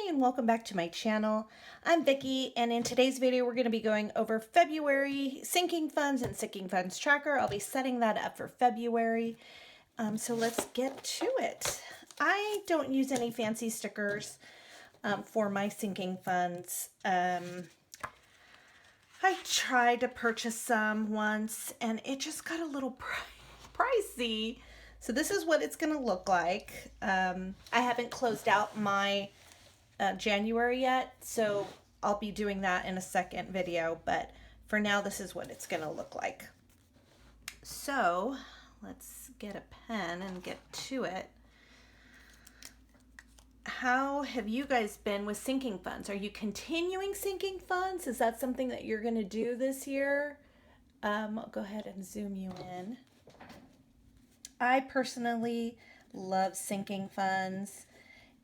and welcome back to my channel. I'm Vicky, and in today's video we're going to be going over February sinking funds and sinking funds tracker. I'll be setting that up for February. So let's get to it. I don't use any fancy stickers for my sinking funds. I tried to purchase some once and it just got a little pricey. So this is what it's going to look like. I haven't closed out my January yet, so I'll be doing that in a second video, but for now this is what it's going to look like. So let's get a pen and get to it. How have you guys been with sinking funds? Are you continuing sinking funds? Is that something that you're going to do this year? I'll go ahead and zoom you in. I personally love sinking funds.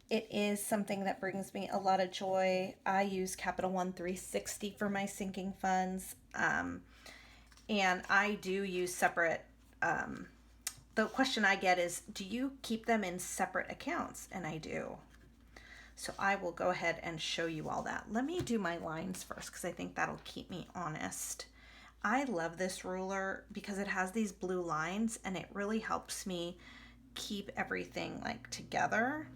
It is something that brings me a lot of joy. I use Capital One 360 for my sinking funds. And I do use separate, the question I get is, do you keep them in separate accounts? And I do. So I will go ahead and show you all that. Let me do my lines first because I think that'll keep me honest. I love this ruler because it has these blue lines and it really helps me keep everything like together.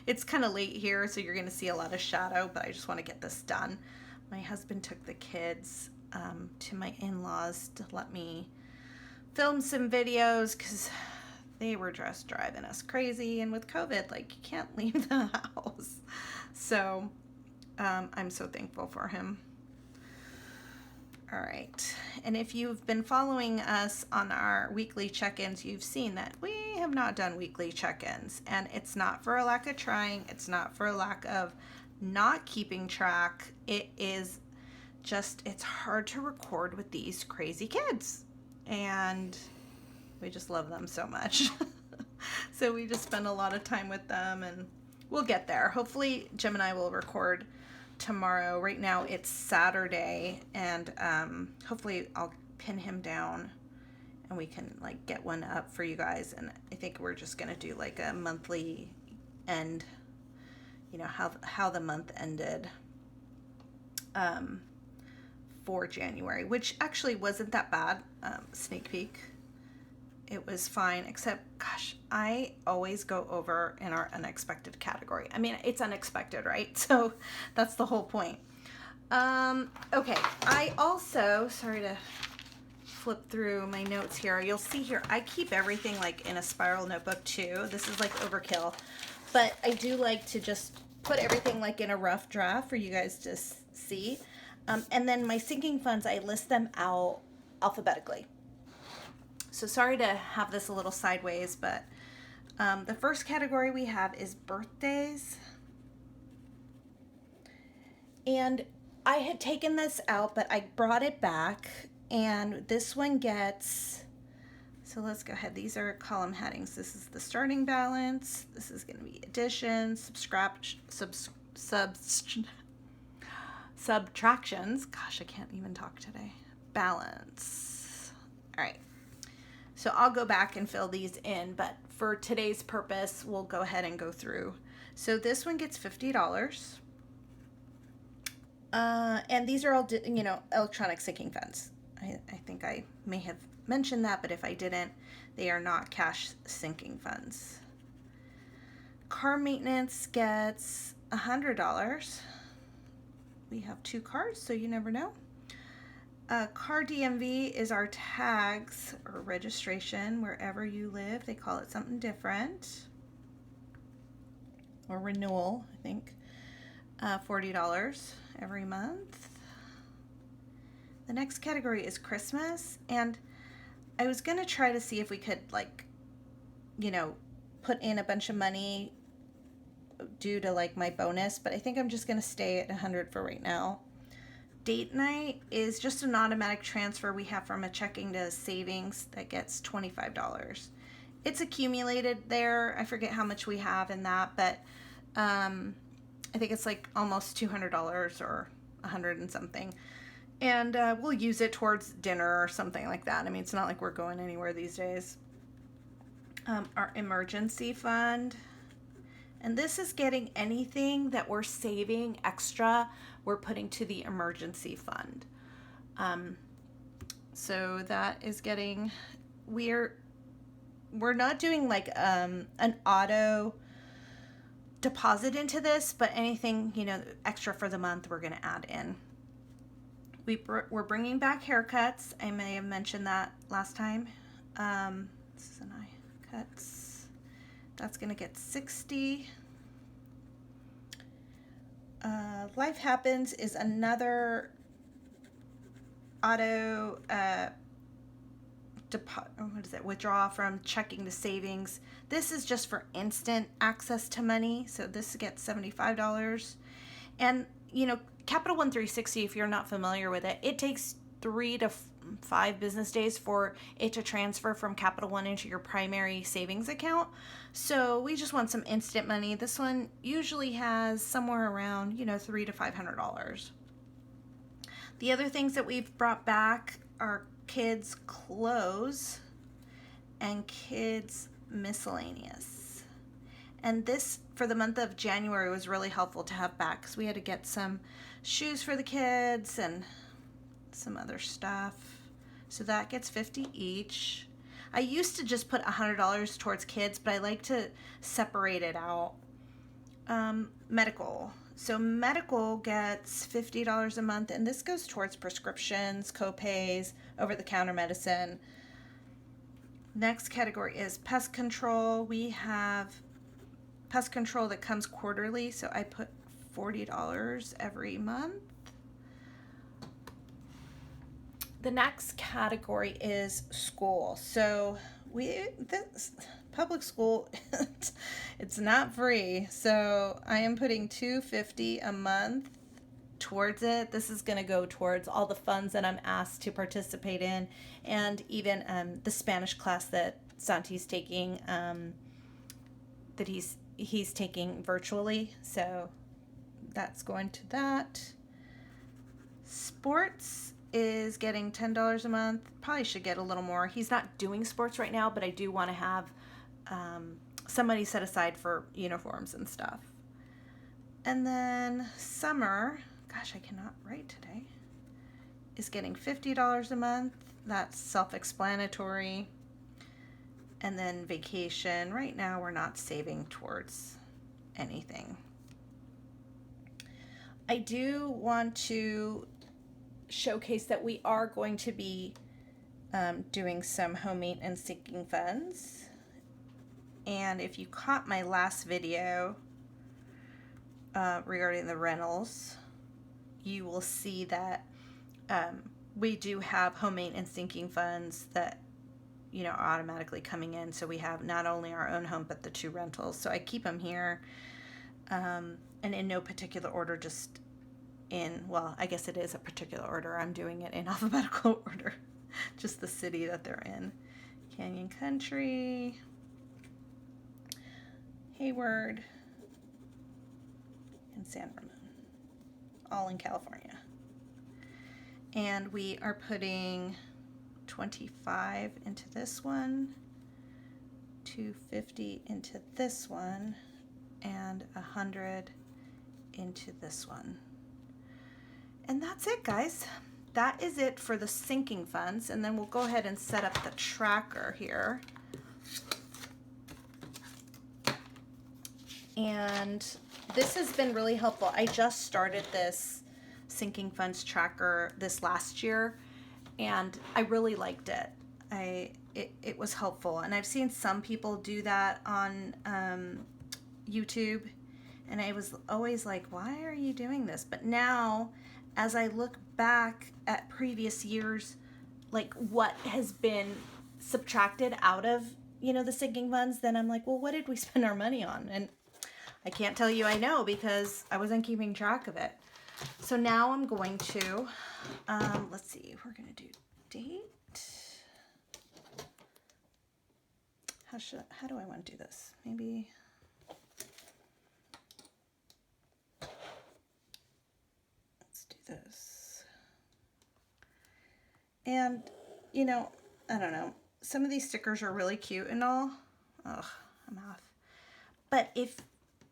It's kind of late here, so you're going to see a lot of shadow, but I just want to get this done. My husband took the kids to my in-laws to let me film some videos because they were just driving us crazy, and with COVID, like, you can't leave the house. So I'm so thankful for him. All right, and if you've been following us on our weekly check-ins, you've seen that we have not done weekly check-ins, and it's not for a lack of trying, it's not for a lack of not keeping track. It is just, it's hard to record with these crazy kids, and we just love them so much. So we just spend a lot of time with them, and we'll get there. Hopefully Jim and I will record tomorrow. Right now it's Saturday, and hopefully I'll pin him down and we can like get one up for you guys. And I think we're just gonna do like a monthly end, you know, how the month ended for January, which actually wasn't that bad. Sneak peek, it was fine, except, gosh, I always go over in our unexpected category. I mean, it's unexpected, right? So that's the whole point. Okay, I also, sorry to flip through my notes here. You'll see here, I keep everything like in a spiral notebook too. This is like overkill, but I do like to just put everything like in a rough draft for you guys to see. And then my sinking funds, I list them out alphabetically. So sorry to have this a little sideways, but the first category we have is birthdays. And I had taken this out, but I brought it back, and this one gets, so let's go ahead. These are column headings. This is the starting balance. This is going to be addition, subtractions. Gosh, I can't even talk today. Balance. All right. So I'll go back and fill these in, but for today's purpose, we'll go ahead and go through. So this one gets $50. And these are all, you know, electronic sinking funds. I think I may have mentioned that, but if I didn't, they are not cash sinking funds. Car maintenance gets $100. We have 2 cars, so you never know. Car DMV is our tags or registration wherever you live. They call it something different. Or renewal, I think. $40 every month. The next category is Christmas, and I was going to try to see if we could, like, you know, put in a bunch of money due to like my bonus, but I think I'm just going to stay at 100 for right now. Date night is just an automatic transfer we have from a checking to savings that gets $25. It's accumulated there. I forget how much we have in that, but I think it's like almost $200 or 100 and something. And we'll use it towards dinner or something like that. I mean, it's not like we're going anywhere these days. our emergency fund. And this is getting anything that we're saving extra, we're putting to the emergency fund. So that is getting, we're not doing like an auto deposit into this, but anything, you know, extra for the month, we're going to add in. We're bringing back haircuts. I may have mentioned that last time. This is an eye cuts. That's going to get 60. Life Happens is another auto withdraw from checking to savings. This is just for instant access to money, so this gets $75. And you know, Capital One 360, if you're not familiar with it, it takes 3 to 5 business days for it to transfer from Capital One into your primary savings account. So we just want some instant money. This one usually has somewhere around, you know, $300 to $500. The other things that we've brought back are kids' clothes and kids' miscellaneous. And this, for the month of January, was really helpful to have back because we had to get some shoes for the kids and some other stuff. So that gets 50 each. I used to just put $100 towards kids, but I like to separate it out. Medical. So medical gets $50 a month, and this goes towards prescriptions, co-pays, over-the-counter medicine. Next category is pest control. We have pest control that comes quarterly, so I put $40 every month. The next category is school. So this public school, it's not free. So I am putting $250 a month towards it. This is going to go towards all the funds that I'm asked to participate in, and even the Spanish class that Santi's taking, that he's taking virtually. So that's going to that. Sports is getting $10 a month. Probably should get a little more. He's not doing sports right now, but I do want to have some money set aside for uniforms and stuff. And then summer, gosh, I cannot write today, is getting $50 a month. That's self-explanatory. And then vacation, right now we're not saving towards anything. I do want to showcase that we are going to be doing some home maintenance sinking funds. And if you caught my last video regarding the rentals, you will see that we do have home maintenance sinking funds that, you know, are automatically coming in. So we have not only our own home, but the 2 rentals. So I keep them here, and in no particular order, just in, well, I guess it is a particular order. I'm doing it in alphabetical order, just the city that they're in. Canyon Country, Hayward, and San Ramon, all in California. And we are putting 25 into this one, 250 into this one, and 100 into this one. And that's it, guys. That is it for the sinking funds. And then we'll go ahead and set up the tracker here. And this has been really helpful. I just started this sinking funds tracker this last year, and I really liked it. It was helpful. And I've seen some people do that on YouTube, and I was always like, why are you doing this? But now, as I look back at previous years, like what has been subtracted out of, you know, the sinking funds, then I'm like, well, what did we spend our money on? And I can't tell you I know because I wasn't keeping track of it. So now I'm going to, let's see, we're going to do date. How do I want to do this? Maybe, let's do this. And, you know, I don't know. Some of these stickers are really cute and all. Ugh, math. But if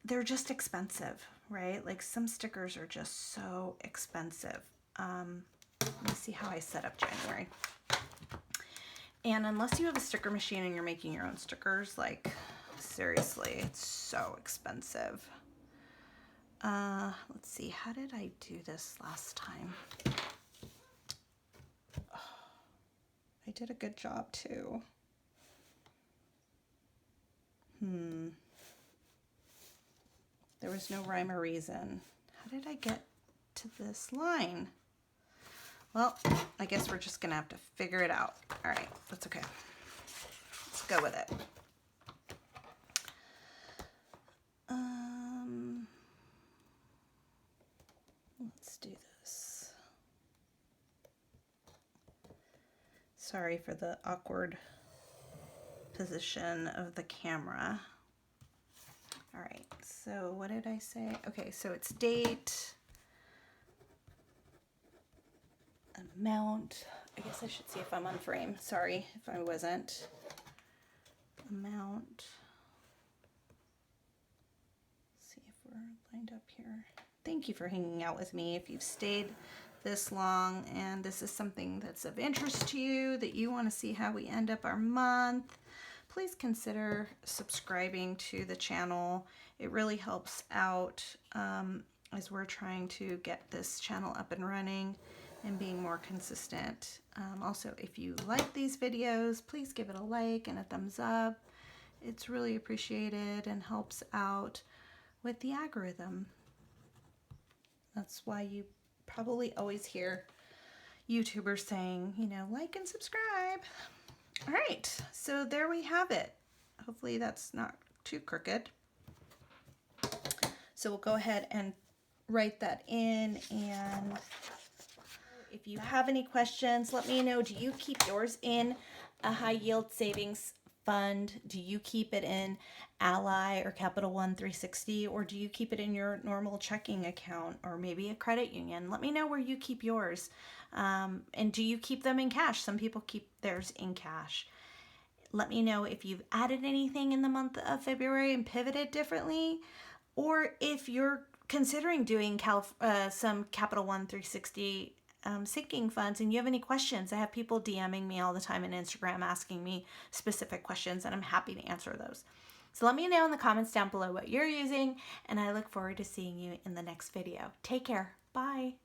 they're just expensive, right? Like some stickers are just so expensive. Let me see how I set up January. And unless you have a sticker machine and you're making your own stickers, like seriously, it's so expensive. Let's see, how did I do this last time? Oh, I did a good job too. There was no rhyme or reason. How did I get to this line? Well, I guess we're just gonna have to figure it out. All right, that's okay. Let's go with it. Let's do this. Sorry for the awkward position of the camera. All right, so what did I say? Okay, so it's date, amount. I guess I should see if I'm on frame. Sorry if I wasn't. Amount. See if we're lined up here. Thank you for hanging out with me. If you've stayed this long and this is something that's of interest to you, that you want to see how we end up our month, please consider subscribing to the channel. It really helps out as we're trying to get this channel up and running and being more consistent. Also, if you like these videos, please give it a like and a thumbs up. It's really appreciated and helps out with the algorithm. That's why you probably always hear YouTubers saying, you know, like and subscribe. All right, so there we have it. Hopefully that's not too crooked. So we'll go ahead and write that in, and if you have any questions, let me know. Do you keep yours in a high yield savings fund? Do you keep it in Ally or Capital One 360, or do you keep it in your normal checking account or maybe a credit union? Let me know where you keep yours. And do you keep them in cash? Some people keep theirs in cash. Let me know if you've added anything in the month of February and pivoted differently, or if you're considering doing some Capital One 360 sinking funds and you have any questions. I have people DMing me all the time on Instagram asking me specific questions, and I'm happy to answer those. So let me know in the comments down below what you're using, and I look forward to seeing you in the next video. Take care. Bye.